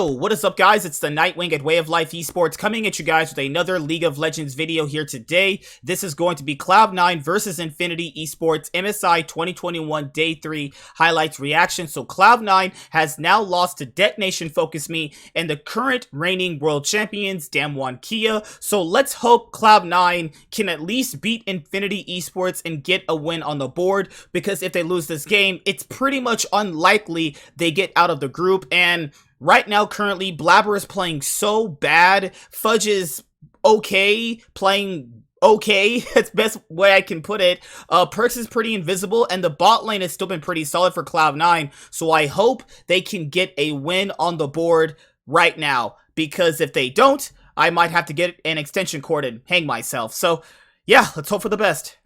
Yo, what is up guys? It's the Nightwing at Way of Life Esports coming at you guys with another League of Legends video here today. This is going to be Cloud9 versus Infinity Esports MSI 2021 Day 3 highlights reaction. So Cloud9 has now lost to Detonation Focus Me and the current reigning world champions Damwon Kia. So let's hope Cloud9 can at least beat Infinity Esports and get a win on the board, because if they lose this game, it's pretty much unlikely they get out of the group. And right now, currently, Blabber is playing so bad. Fudge is okay, playing okay. That's the best way I can put it. Perkz is pretty invisible, and the bot lane has still been pretty solid for Cloud9. So I hope they can get a win on the board right now, because if they don't, I might have to get an extension cord and hang myself. So yeah, let's hope for the best.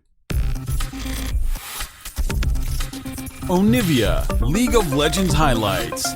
Onivia, League of Legends highlights.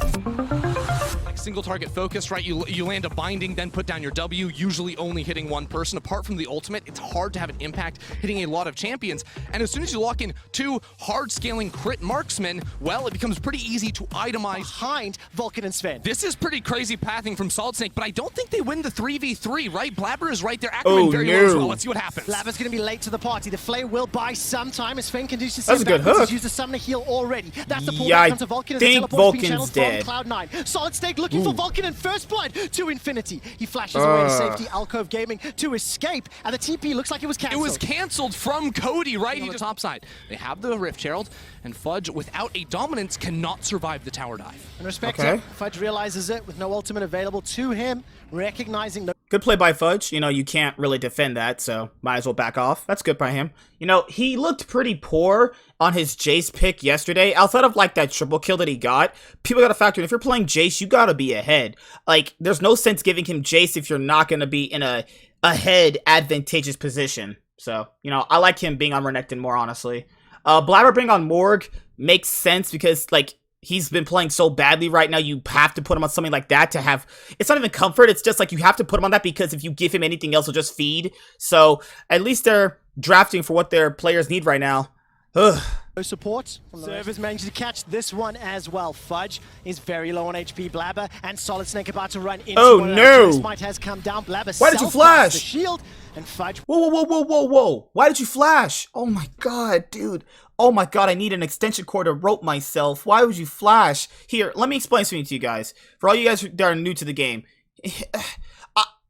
Single target focus, right? You land a binding, then put down your W, usually only hitting one person. Apart from the ultimate, it's hard to have an impact hitting a lot of champions. And as soon as you lock in two hard scaling crit marksmen, well, it becomes pretty easy to itemize behind Vulcan and Sven. This is pretty crazy pathing from Solid Snake, but I don't think they win the 3v3, right? Blabber is right there, Ackerman very low as well. Let's see what happens. Blabber's going to be late to the party. The Flare will buy some time as Sven can do some That's a good hook. He's used the summoner heal already. That's the pull Yeah, back onto Vulcan as the think teleport is being Vulcan's channeled dead. from Cloud9. Solid Snake looking for Vulcan and first blood to Infinity. He flashes away to safety, Alcove Gaming to escape, and the TP looks like it was cancelled. It was cancelled from Cody, right? On the top side. They have the Rift Herald, and Fudge, without a dominance, cannot survive the tower dive. And respect Okay. it, Fudge realizes it with no ultimate available to him, recognizing the Good play by Fudge. You know, you can't really defend that, so might as well back off. That's good by him. You know, he looked pretty poor on his Jace pick yesterday. Outside of, like, that triple kill that he got, people gotta factor in, if you're playing Jace, you gotta be ahead. Like, there's no sense giving him Jace if you're not gonna be in a ahead advantageous position. So, you know, I like him being on Renekton more, honestly. Blabber being on Morg makes sense because, like, he's been playing so badly right now, you have to put him on something like that to have... It's not even comfort, it's just like you have to put him on that because if you give him anything else, he'll just feed. So, at least they're drafting for what their players need right now. Ugh. no support. Servers managed to catch this one as well. Fudge is very low on HP. Blabber and Solid Snake about to run into one. No! Smite has come down. Blabber Why did you self-casts flash? the shield, and Fudge... Whoa. Why did you flash? Oh my god, dude. Oh my god, I need an extension cord to rope myself. Why would you flash? Here, let me explain something to you guys. For all you guys that are new to the game.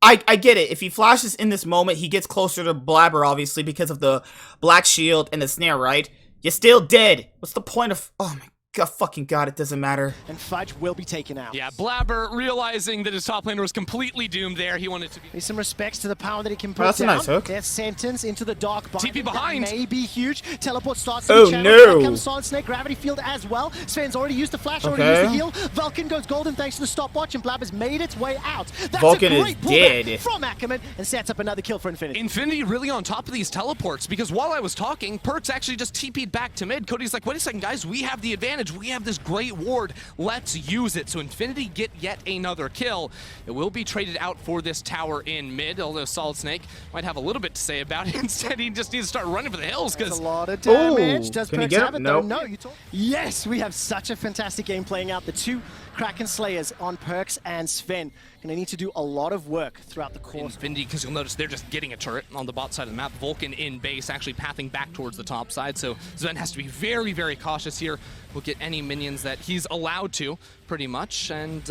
I get it. If he flashes in this moment, he gets closer to Blabber, obviously, because of the black shield and the snare, right? You're still dead. What's the point of... Oh my fucking god, it doesn't matter. And Fudge will be taken out. Yeah, Blabber, realizing that his top laner was completely doomed there, he wanted to be... Need some respects to the power that he can put that's a down. nice hook. Death sentence into the dark bind. TP behind. That may be huge. Teleport starts to Oh, be channeled. no. Here comes Solid Snake, Gravity Field as well. Sven's already used the flash, already Okay. used the heal. Vulcan goes golden thanks to the stopwatch, and Blabber's made its way out. That's Vulcan a is great pullback dead. from Ackerman and sets up another kill for Infinity. Infinity really on top of these teleports, because while I was talking, Perkz actually just TP'd back to mid. Cody's like, wait a second, guys, we have the advantage. We have this great ward. Let's use it. So Infinity get yet another kill. It will be traded out for this tower in mid, although Solid Snake might have a little bit to say about it. Instead, he just needs to start running for the hills, That's because a lot of damage. Ooh, Does can he Perkz get have it? it though? Nope. No, you told... Yes, we have such a fantastic game playing out. The two Kraken Slayers on Perkz and Sven. Gonna need to do a lot of work throughout the course. Infinity, because you'll notice they're just getting a turret on the bot side of the map. Vulcan in base, actually pathing back towards the top side. So Sven has to be very, very cautious here. Will get any minions that he's allowed to, pretty much, and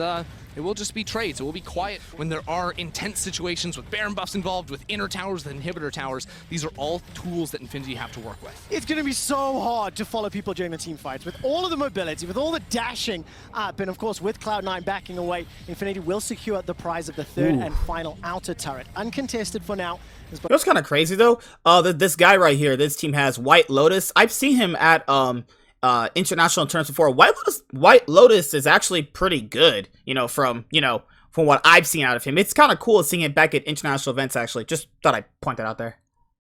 it will just be trades. It will be quiet when there are intense situations with Baron buffs involved, with inner towers, with inhibitor towers. These are all tools that Infinity have to work with. It's going to be so hard to follow people during the team fights. With all of the mobility, with all the dashing up, and of course with Cloud9 backing away, Infinity will secure the prize of the third and final outer turret. Uncontested for now. You know what's kind of crazy, though? This guy right here, this team has White Lotus. I've seen him at international tournaments before. White Lotus is actually pretty good, from what I've seen out of him. It's kind of cool seeing him back at international events, actually. Just thought I'd point that out there.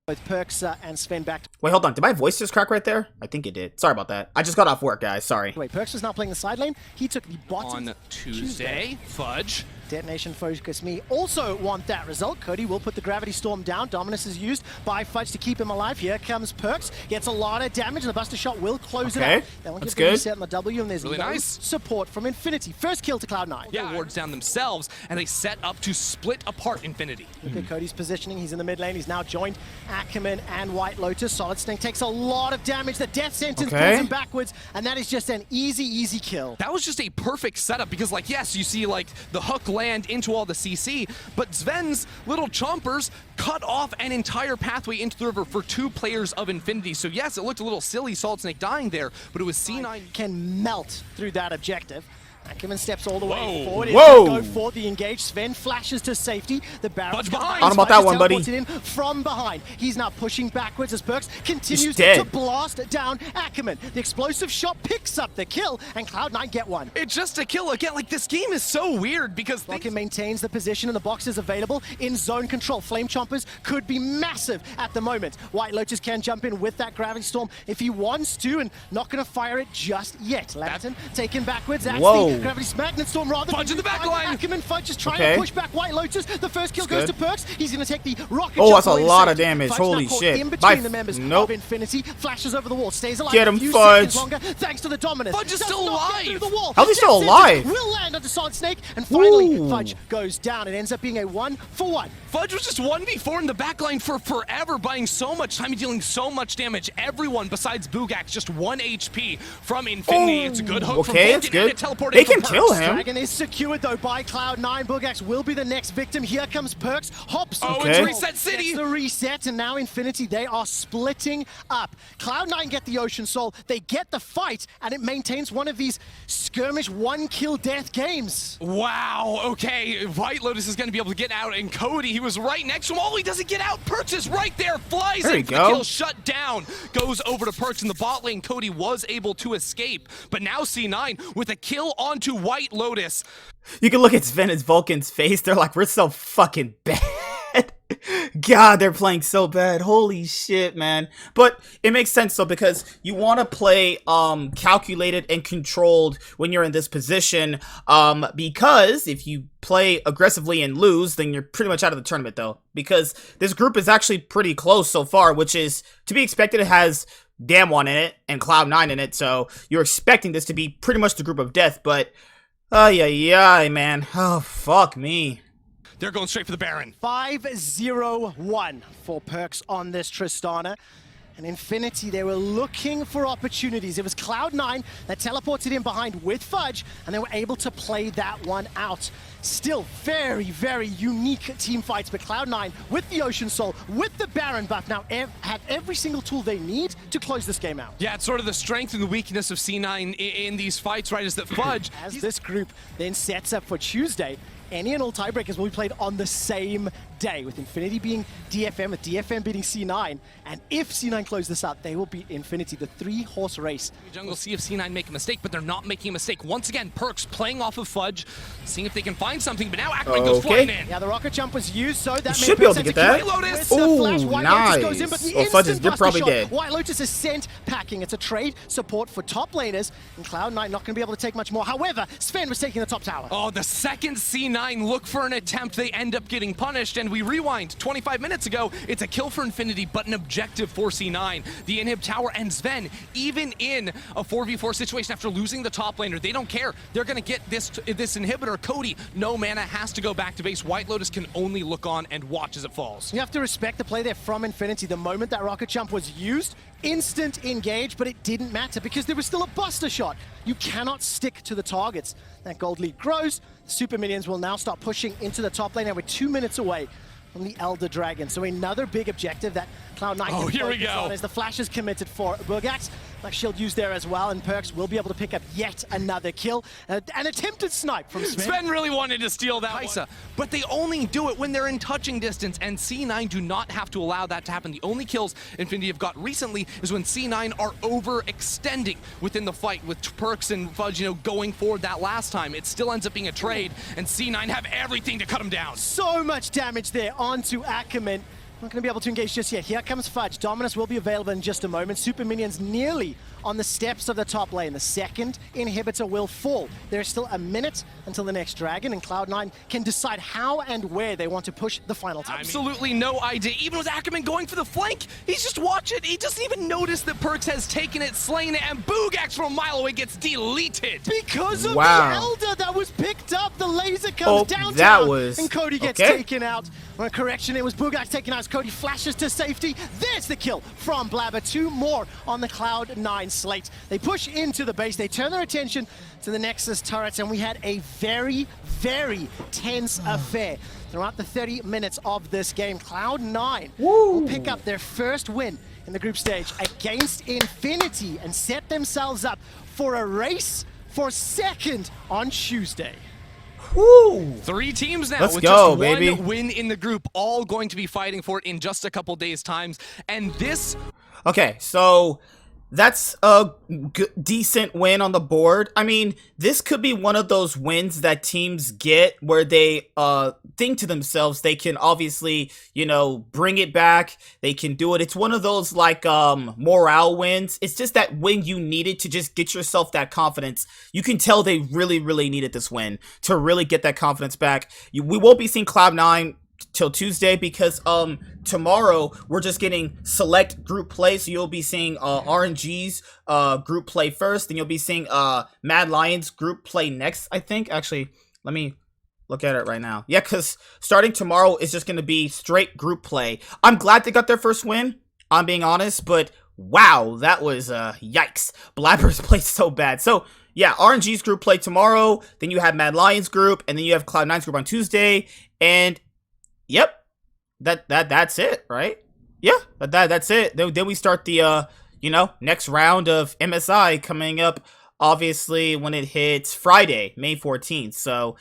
Both Perkz and Sven back. Wait, hold on. Did my voice just crack right there? I think it did. Sorry about that. I just got off work, guys. Sorry. Wait, Perkz was not playing the side lane. He took the bottom. On Tuesday, Fudge Detonation Focus Me also want that result. Cody will put the Gravity Storm down. Dominus is used by Fudge to keep him alive. Here comes Perkz. Gets a lot of damage. The Buster Shot will close it out. They won't That's get the good. reset on the W, and there's Really no nice. support from Infinity. First kill to Cloud9. Yeah, wards down themselves, and they set up to split apart Infinity. Look at Cody's positioning. He's in the mid lane. He's now joined Ackerman and White Lotus. Solid Snake takes a lot of damage. The death sentence pulls him backwards, and that is just an easy kill. That was just a perfect setup because, like, yes, you see, like, the hook land into all the CC, but Sven's little chompers cut off an entire pathway into the river for 2 players of Infinity. So, yes, it looked a little silly, Solid Snake dying there, but it was C9 can melt through that objective. Ackerman steps all the way forward. Whoa. Go for the engage. Sven flashes to safety. The Baron Fudge behind. I don't know about that one, buddy. In from behind. He's now pushing backwards as Perkz continues dead. to blast down Ackerman. The explosive shot picks up the kill, and Cloud9 get one. It's just a kill again. Like, this game is so weird because Rocket maintains the position and the box is available in zone control. Flame Chompers could be massive at the moment. White Lotus can jump in with that Gravity Storm if he wants to, and not going to fire it just yet. Lantern taken backwards. That's the Gravity Magnet Storm rather. Fudge in the back line. Ackerman Fudge is trying to push back White Lotus. The first kill goes to Perkz. He's going to take the rocket. Oh, that's a jump lot away of to damage. safety. Fudge Holy now caught shit. in between the members of Infinity. Flashes over the wall. Stays alive. Get him, a few Fudge. seconds longer, thanks to the Dominus. Fudge is Does still not get alive. through the wall. How's he The still death alive? sentence will land onto Solid Snake, and finally Ooh. Fudge goes down. It ends up being a 1-for-1. Fudge was just 1v4 in the backline for forever, buying so much time and dealing so much damage. Everyone besides Bugak, just 1 HP from Infinity. It's a good hook from Okay, Vulcan, it's good. and a teleport They in from can kill Perkz. him. Dragon is secured though by Cloud9. Bugax will be the next victim. Here comes Perkz. Hops. Oh, Okay. it's Reset City. Gets the reset, and now Infinity, they are splitting up. Cloud9 get the Ocean Soul. They get the fight, and it maintains one of these skirmish 1-kill death games. Wow, okay, White Lotus is going to be able to get out, and Cody, he was right next to him. Oh, he doesn't get out. Perkz is right there, flies There in you for the go. kill, shut down, goes over to Perkz in the bot lane. Cody was able to escape, but now C9 with a kill onto White Lotus. You can look at Sven and Vulcan's face. They're like, we're so fucking bad. God, they're playing so bad. Holy shit, man. But it makes sense though, because you want to play calculated and controlled when you're in this position. Because if you play aggressively and lose, then you're pretty much out of the tournament though. Because this group is actually pretty close so far, which is to be expected. It has Damwon in it and Cloud9 in it, so you're expecting this to be pretty much the group of death. But man. Oh, fuck me. They're going straight for the Baron. 5-0-1 for Perkz on this Tristana. And Infinity, they were looking for opportunities. It was Cloud9 that teleported in behind with Fudge, and they were able to play that one out. Still very unique team fights, but Cloud9 with the Ocean Soul, with the Baron buff, now have every single tool they need to close this game out. Yeah, it's sort of the strength and the weakness of C9 in these fights, right, is that Fudge... As this group then sets up for Tuesday, any and all tiebreakers will be played on the same day, with Infinity being DFM, with DFM beating C9, and if C9 close this out, they will beat Infinity, the 3-horse race. Jungle, see if C9 make a mistake, but they're not making a mistake. Once again, Perkz playing off of Fudge, seeing if they can find something, but now Ackerman goes flying in. Yeah, the rocket jump was used, so that should be able to get that. White Lotus! Ooh, White nice. Lotus goes in, but the Oh, Fudge is instant buster probably shot, dead. White Lotus is sent packing. It's a trade support for top laners, and Cloud9 not going to be able to take much more. However, Sven was taking the top tower. Oh, the second C9 look for an attempt, they end up getting punished, and we rewind 25 minutes ago. It's a kill for Infinity, but an objective for C9. The inhib tower and Sven, even in a 4v4 situation after losing the top laner, they don't care. They're going to get this inhibitor. Cody, no mana, has to go back to base. White Lotus can only look on and watch as it falls. You have to respect the play there from Infinity. The moment that rocket jump was used, instant engage, but it didn't matter because there was still a buster shot. You cannot stick to the targets. That gold lead grows. The super minions will now start pushing into the top lane, and we're 2 minutes away from the Elder Dragon. So another big objective that Cloud9 can here we focus go. on as the flash is committed for Burgax. Black Shield used there as well, and Perkz will be able to pick up yet another kill. An attempted snipe from Sven. Sven really wanted to steal that one. But they only do it when they're in touching distance, and C9 do not have to allow that to happen. The only kills Infinity have got recently is when C9 are overextending within the fight, with Perkz and Fudge, going forward that last time. It still ends up being a trade, and C9 have everything to cut him down. So much damage there onto Ackerman. Not going to be able to engage just yet. Here comes Fudge. Dominus will be available in just a moment. Super minions nearly on the steps of the top lane. The second inhibitor will fall. There's still a minute until the next dragon, and Cloud9 can decide how and where they want to push the final time. Absolutely no idea. Even with Ackerman going for the flank, he's just watching. He doesn't even notice that Perkz has taken it, slain it, and Boogax from a mile away gets deleted. Because of Wow. the Elder that was picked up, the laser comes down, was and Cody gets okay. taken out. Well, correction, it was Boogax taken out as Cody flashes to safety. There's the kill from Blabber. 2 more on the Cloud9 slate. They push into the base. They turn their attention to the Nexus turrets, and we had a very, very tense affair. Throughout the 30 minutes of this game, Cloud9 will pick up their first win in the group stage against Infinity and set themselves up for a race for second on Tuesday. Woo! 3 teams now Let's with go, just baby. one win in the group, all going to be fighting for it in just a couple days' times. And this Okay, so that's a decent win on the board. I mean, this could be one of those wins that teams get where they think to themselves they can obviously, you know, bring it back. They can do it. It's one of those like morale wins. It's just that win you needed to just get yourself that confidence. You can tell they really, really needed this win to really get that confidence back. We won't be seeing Cloud9 till Tuesday because tomorrow we're just getting select group play, so you'll be seeing RNG's group play first, then you'll be seeing Mad Lions group play next, I think. Actually, let me look at it right now. Yeah, because starting tomorrow is just going to be straight group play. I'm glad they got their first win, I'm being honest, but wow, that was yikes. Blabbers played so bad. So yeah, RNG's group play tomorrow, then you have Mad Lions group, and then you have Cloud9's group on Tuesday, and yep, that's it, right? Yeah, that's it. Then we start the you know, next round of MSI coming up, obviously when it hits Friday, May 14th. So,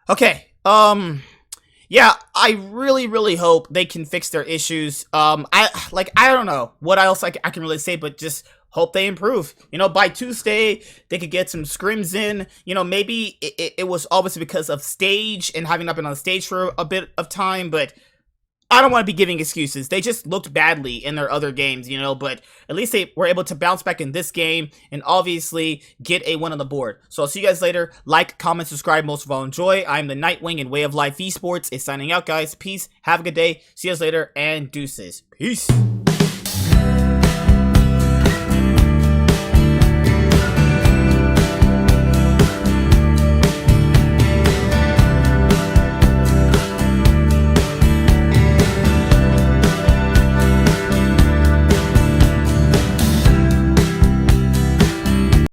okay, yeah, I really hope they can fix their issues. I don't know what else I can really say, but just hope they improve. You know, by Tuesday, they could get some scrims in. You know, maybe it was obviously because of stage and having not been on the stage for a bit of time, but I don't want to be giving excuses. They just looked badly in their other games, you know, but at least they were able to bounce back in this game and obviously get a win on the board. So I'll see you guys later. Like, comment, subscribe, most of all enjoy. I'm the Nightwing and Way of Life Esports is signing out, guys. Peace. Have a good day. See you guys later and deuces. Peace.